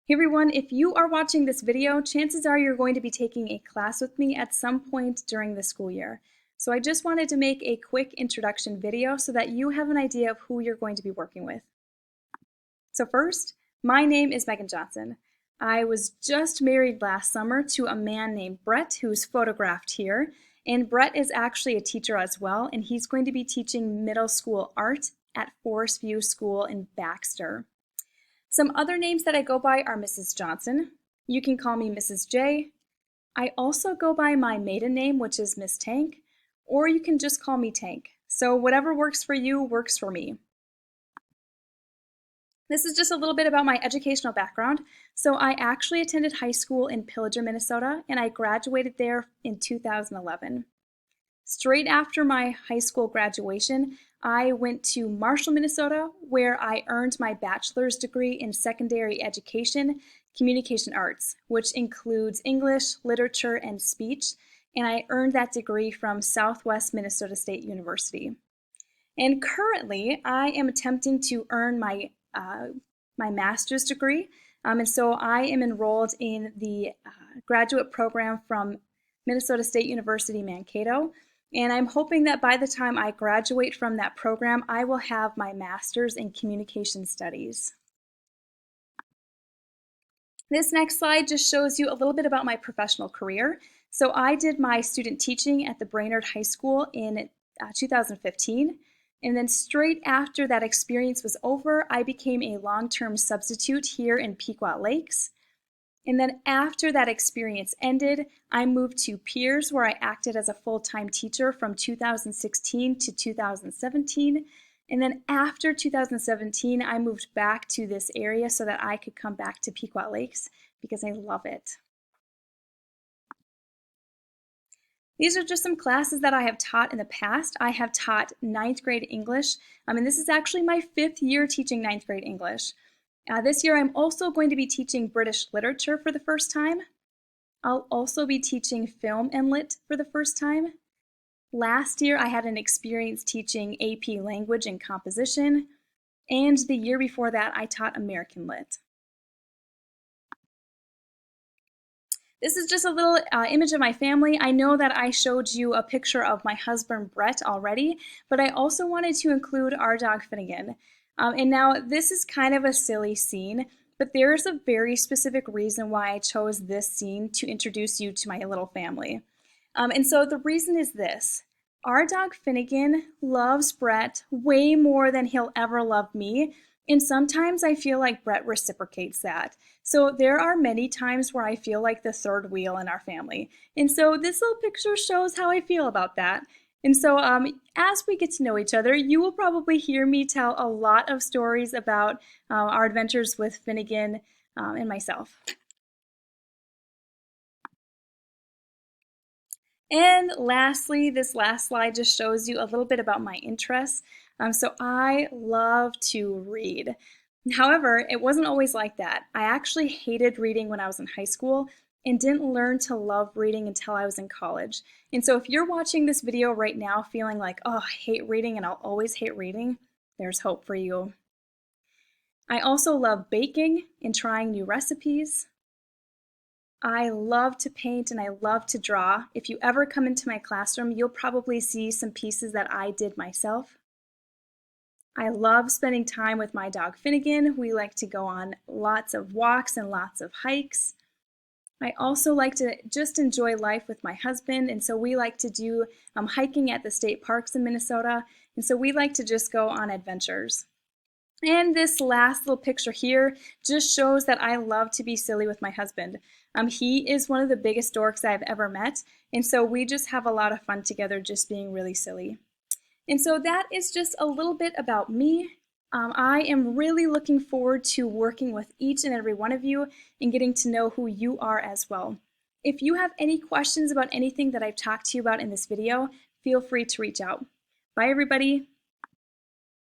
Hey everyone, if you are watching this video, chances are you're going to be taking a class with me at some point during the school year. So I just wanted to make a quick introduction video so that you have an idea of who you're going to be working with. So first, my name is Megan Johnson. I was just married last summer to a man named Brett, who's photographed here. And Brett is actually a teacher as well, and he's going to be teaching middle school art at Forest View School in Baxter. Some other names that I go by are Mrs. Johnson. You can call me Mrs. J. I also go by my maiden name, which is Miss Tank, or you can just call me Tank. So whatever works for you works for me. This is just a little bit about my educational background. So I actually attended high school in Pillager, Minnesota, and I graduated there in 2011. Straight after my high school graduation, I went to Marshall, Minnesota, where I earned my bachelor's degree in secondary education, communication arts, which includes English, literature, and speech, and I earned that degree from Southwest Minnesota State University. And currently, I am attempting to earn my master's degree, and so I am enrolled in the graduate program from Minnesota State University, Mankato. And I'm hoping that by the time I graduate from that program, I will have my master's in communication studies. This next slide just shows you a little bit about my professional career. So I did my student teaching at the Brainerd High School in 2015. And then straight after that experience was over, I became a long-term substitute here in Pequot Lakes. And then after that experience ended, I moved to Pierce, where I acted as a full-time teacher from 2016 to 2017. And then after 2017, I moved back to this area so that I could come back to Pequot Lakes because I love it. These are just some classes that I have taught in the past. I have taught 9th grade English, and this is actually my 5th year teaching 9th grade English. This year I'm also going to be teaching British literature for the first time. I'll also be teaching film and lit for the first time. Last year I had an experience teaching AP language and composition, and the year before that I taught American lit. This is just a little image of my family. I know that I showed you a picture of my husband Brett already, but I also wanted to include our dog Finnegan. And now this is kind of a silly scene, but there is a very specific reason why I chose this scene to introduce you to my little family. And so the reason is this. Our dog Finnegan loves Brett way more than he'll ever love me, and sometimes I feel like Brett reciprocates that. So there are many times where I feel like the third wheel in our family. And so this little picture shows how I feel about that. And so as we get to know each other, you will probably hear me tell a lot of stories about our adventures with Finnegan and myself. And lastly, this last slide just shows you a little bit about my interests. So I love to read. However, it wasn't always like that. I actually hated reading when I was in high school and didn't learn to love reading until I was in college. And so if you're watching this video right now feeling like, oh, I hate reading and I'll always hate reading, there's hope for you. I also love baking and trying new recipes. I love to paint and I love to draw. If you ever come into my classroom, you'll probably see some pieces that I did myself. I love spending time with my dog Finnegan. We like to go on lots of walks and lots of hikes. I also like to just enjoy life with my husband, and so we like to do hiking at the state parks in Minnesota, and so we like to just go on adventures. And this last little picture here just shows that I love to be silly with my husband. He is one of the biggest dorks I've ever met, and so we just have a lot of fun together just being really silly. And so that is just a little bit about me. I am really looking forward to working with each and every one of you and getting to know who you are as well. If you have any questions about anything that I've talked to you about in this video, feel free to reach out. Bye everybody.